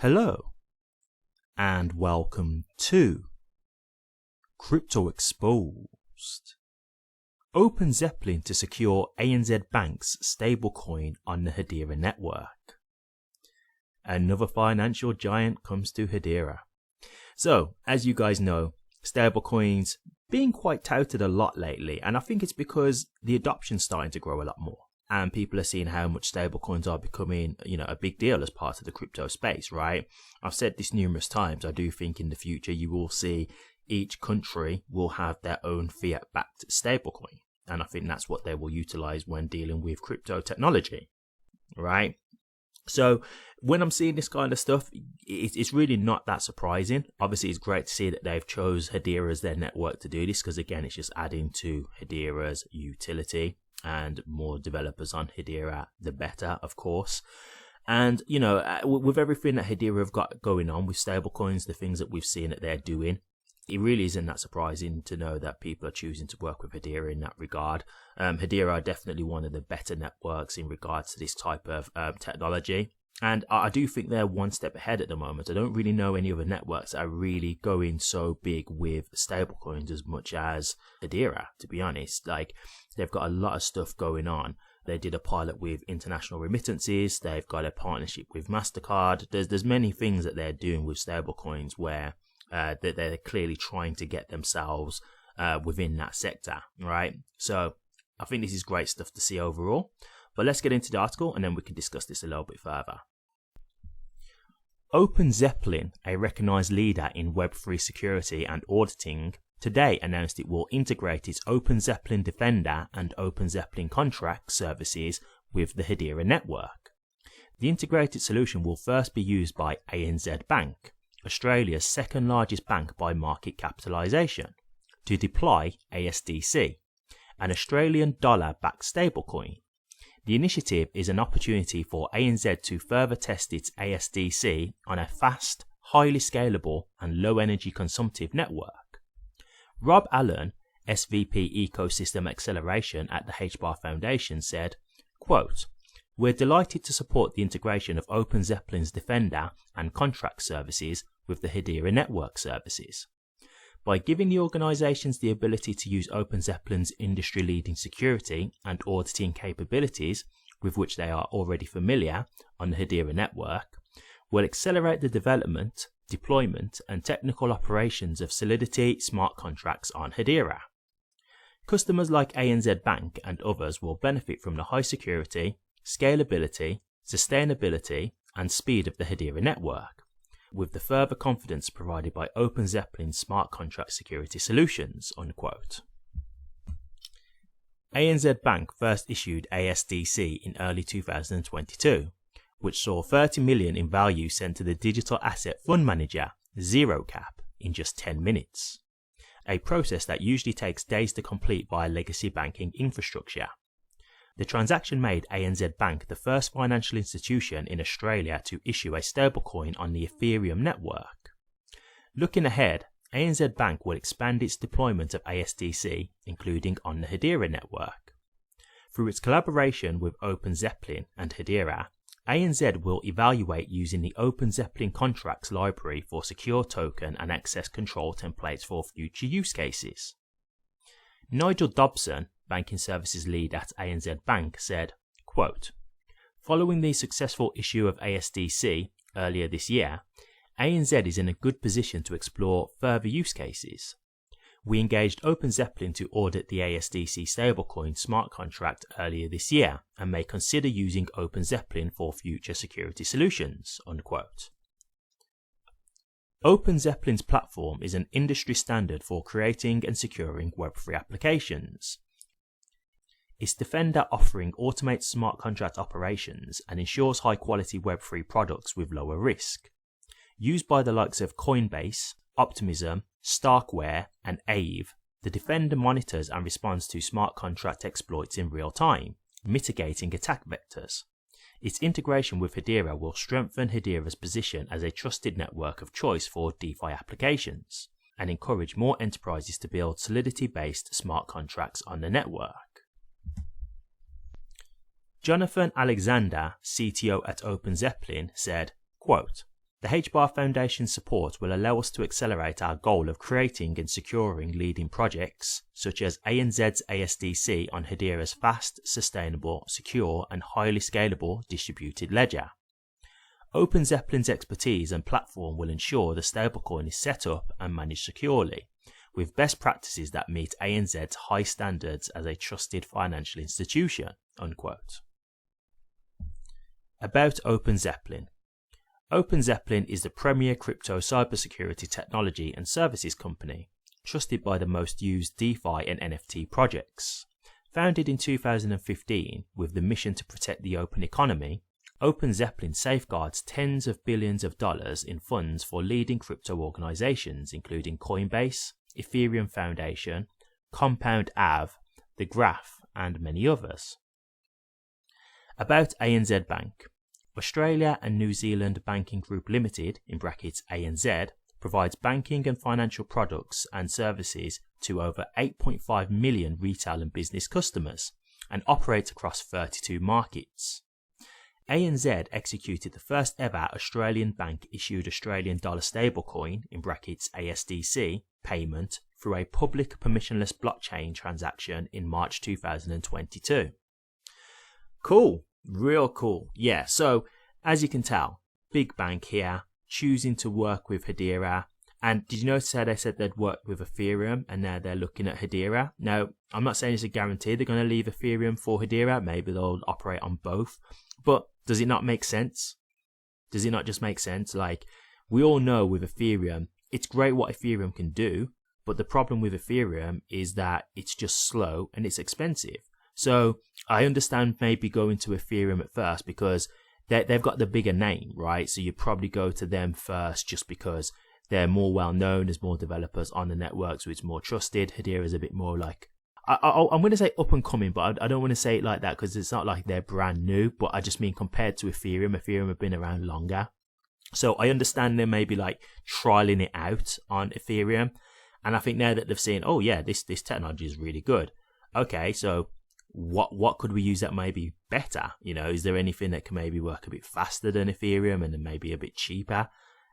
Hello and welcome to Crypto Exposed. Open Zeppelin to secure ANZ Bank's stablecoin on the Hedera network. Another financial giant comes to Hedera. So, as you guys know, stablecoins being quite touted a lot lately, and I think it's because the adoption's starting to grow a lot more. And people are seeing how much stablecoins are becoming, a big deal as part of the crypto space, right? I've said this numerous times. I do think in the future you will see each country will have their own fiat-backed stablecoin. And I think that's what they will utilize when dealing with crypto technology, right? So when I'm seeing this kind of stuff, it's really not that surprising. Obviously, it's great to see that they've chose Hedera as their network to do this, because again, it's just adding to Hedera's utility. And more developers on Hedera, the better, of course. And, with everything that Hedera have got going on with stablecoins, the things that we've seen that they're doing, it really isn't that surprising to know that people are choosing to work with Hedera in that regard. Hedera are definitely one of the better networks in regards to this type of technology. And I do think they're one step ahead at the moment. I don't really know any other networks that are really going so big with stablecoins as much as Hedera, to be honest. Like, they've got a lot of stuff going on. They did a pilot with international remittances. They've got a partnership with MasterCard. There's many things that they're doing with stablecoins where they're clearly trying to get themselves within that sector, right? So I think this is great stuff to see overall. But let's get into the article and then we can discuss this a little bit further. Open Zeppelin, a recognized leader in Web3 security and auditing, today announced it will integrate its Open Zeppelin Defender and Open Zeppelin Contract services with the Hedera network. The integrated solution will first be used by ANZ Bank, Australia's second largest bank by market capitalisation, to deploy ASDC, an Australian dollar-backed stablecoin. The initiative is an opportunity for ANZ to further test its ASDC on a fast, highly scalable and low energy consumptive network. Rob Allen, SVP Ecosystem Acceleration at the HBAR Foundation, said, quote, "We're delighted to support the integration of Open Zeppelin's Defender and Contract services with the Hedera network services. By giving the organizations the ability to use Open Zeppelin's industry-leading security and auditing capabilities, with which they are already familiar on the Hedera network, will accelerate the development, deployment, and technical operations of Solidity smart contracts on Hedera. Customers like ANZ Bank and others will benefit from the high security, scalability, sustainability, and speed of the Hedera network, with the further confidence provided by Open Zeppelin's smart contract security solutions," unquote. ANZ Bank first issued ASDC in early 2022, which saw 30 million in value sent to the digital asset fund manager, ZeroCap, in just 10 minutes, a process that usually takes days to complete via legacy banking infrastructure. The transaction made ANZ Bank the first financial institution in Australia to issue a stablecoin on the Ethereum network. Looking ahead, ANZ Bank will expand its deployment of ASDC, including on the Hedera network. Through its collaboration with Open Zeppelin and Hedera, ANZ will evaluate using the Open Zeppelin Contracts library for secure token and access control templates for future use cases. Nigel Dobson, banking services lead at ANZ Bank, said, quote, "Following the successful issue of ASDC earlier this year, ANZ is in a good position to explore further use cases. We engaged Open Zeppelin to audit the ASDC stablecoin smart contract earlier this year and may consider using Open Zeppelin for future security solutions," unquote. Open Zeppelin's platform is an industry standard for creating and securing Web3 applications. Its Defender offering automates smart contract operations and ensures high-quality Web3 products with lower risk. Used by the likes of Coinbase, Optimism, Starkware, and Aave, the Defender monitors and responds to smart contract exploits in real time, mitigating attack vectors. Its integration with Hedera will strengthen Hedera's position as a trusted network of choice for DeFi applications and encourage more enterprises to build Solidity-based smart contracts on the network. Jonathan Alexander, CTO at Open Zeppelin, said, quote, The HBAR Foundation's support will allow us to accelerate our goal of creating and securing leading projects, such as ANZ's ASDC on Hedera's fast, sustainable, secure, and highly scalable distributed ledger. Open Zeppelin's expertise and platform will ensure the stablecoin is set up and managed securely, with best practices that meet ANZ's high standards as a trusted financial institution." Unquote. About Open Zeppelin. Open Zeppelin is the premier crypto cybersecurity technology and services company, trusted by the most used DeFi and NFT projects. Founded in 2015 with the mission to protect the open economy, Open Zeppelin safeguards tens of billions of dollars in funds for leading crypto organizations including Coinbase, Ethereum Foundation, Compound Ave, The Graph, and many others. About ANZ Bank. Australia and New Zealand Banking Group Limited, in brackets ANZ, provides banking and financial products and services to over 8.5 million retail and business customers and operates across 32 markets. ANZ executed the first ever Australian bank issued Australian dollar stablecoin, in brackets ASDC, payment through a public permissionless blockchain transaction in March 2022. Cool. Real cool. Yeah, so as you can tell, big bank here, choosing to work with Hedera. And did you notice how they said they'd worked with Ethereum and now they're looking at Hedera? Now, I'm not saying it's a guarantee they're going to leave Ethereum for Hedera. Maybe they'll operate on both. But does it not make sense? Does it not just make sense? Like, we all know with Ethereum, it's great what Ethereum can do. But the problem with Ethereum is that it's just slow and it's expensive. So I understand maybe going to Ethereum at first because they've got the bigger name, right? So you probably go to them first just because they're more well known, there's more developers on the network, so it's more trusted. Hedera is a bit more like, I'm going to say up and coming, but I don't want to say it like that because it's not like they're brand new, but I just mean compared to Ethereum have been around longer. So I understand they may be like trialing it out on Ethereum. And I think now that they've seen, oh yeah, this technology is really good. Okay, so what could we use that may be better? You know, is there anything that can maybe work a bit faster than Ethereum and then maybe a bit cheaper?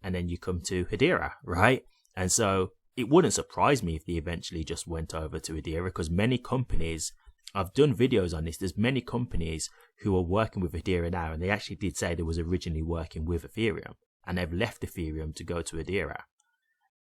And then you come to Hedera, right? And so it wouldn't surprise me if they eventually just went over to Hedera because many companies, I've done videos on this, there's many companies who are working with Hedera now, and they actually did say they was originally working with Ethereum and they've left Ethereum to go to Hedera.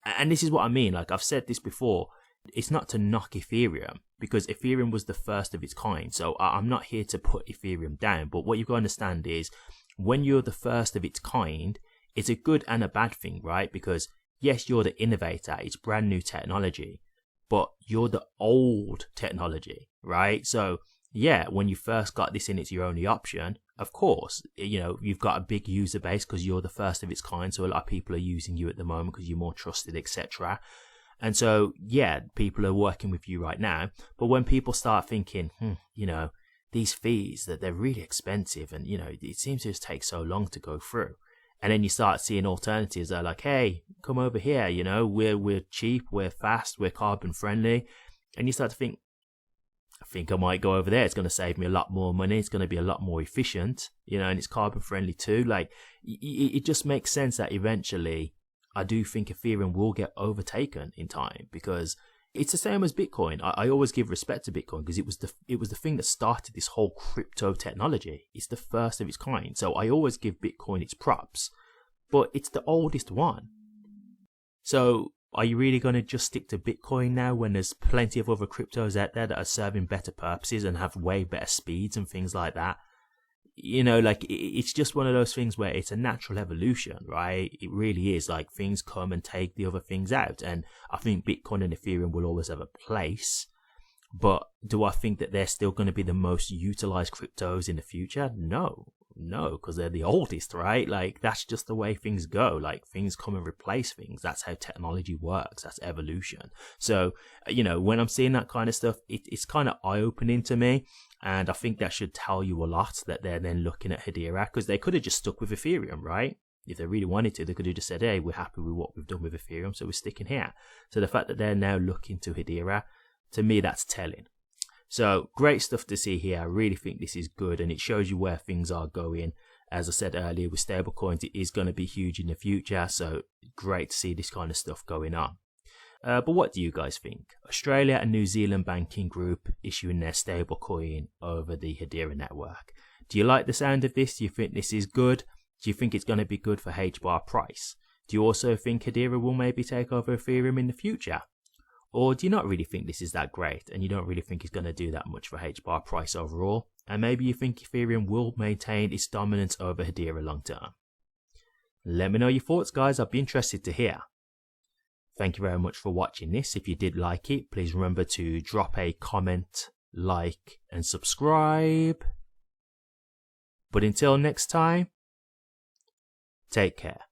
And this is what I mean, like I've said this before, it's not to knock Ethereum because Ethereum was the first of its kind. So I'm not here to put Ethereum down. But what you've got to understand is when you're the first of its kind, it's a good and a bad thing, right? Because yes, you're the innovator. It's brand new technology, but you're the old technology, right? So yeah, when you first got this in, it's your only option. Of course, you know, you've got a big user base because you're the first of its kind. So a lot of people are using you at the moment because you're more trusted, etc. And so, yeah, people are working with you right now. But when people start thinking, you know, these fees, that they're really expensive and, you know, it seems to just take so long to go through. And then you start seeing alternatives that are like, hey, come over here, you know, we're cheap, we're fast, we're carbon friendly. And you start to think, I think I might go over there. It's going to save me a lot more money. It's going to be a lot more efficient, you know, and it's carbon friendly too. Like, it just makes sense that eventually I do think Ethereum will get overtaken in time because it's the same as Bitcoin. I always give respect to Bitcoin because it was the thing that started this whole crypto technology. It's the first of its kind. So I always give Bitcoin its props, but it's the oldest one. So are you really going to just stick to Bitcoin now when there's plenty of other cryptos out there that are serving better purposes and have way better speeds and things like that? You know, like, it's just one of those things where it's a natural evolution, right? It really is. Like, things come and take the other things out. And I think Bitcoin and Ethereum will always have a place. But do I think that they're still going to be the most utilized cryptos in the future? No, because they're the oldest, right? Like, that's just the way things go. Like, things come and replace things. That's how technology works. That's evolution. So, you know, when I'm seeing that kind of stuff, it's kind of eye-opening to me. And I think that should tell you a lot that they're then looking at Hedera, because they could have just stuck with Ethereum, right? If they really wanted to, they could have just said, hey, we're happy with what we've done with Ethereum, so we're sticking here. So the fact that they're now looking to Hedera, to me, that's telling. So great stuff to see here. I really think this is good, and it shows you where things are going. As I said earlier, with stablecoins, it is going to be huge in the future, so great to see this kind of stuff going on. But what do you guys think? Australia and New Zealand banking group issuing their stablecoin over the Hedera network. Do you like the sound of this? Do you think this is good? Do you think it's going to be good for HBAR price? Do you also think Hedera will maybe take over Ethereum in the future? Or do you not really think this is that great and you don't really think it's going to do that much for HBAR price overall? And maybe you think Ethereum will maintain its dominance over Hedera long term? Let me know your thoughts, guys. I'd be interested to hear. Thank you very much for watching this. If you did like it, please remember to drop a comment, like, and subscribe. But until next time, take care.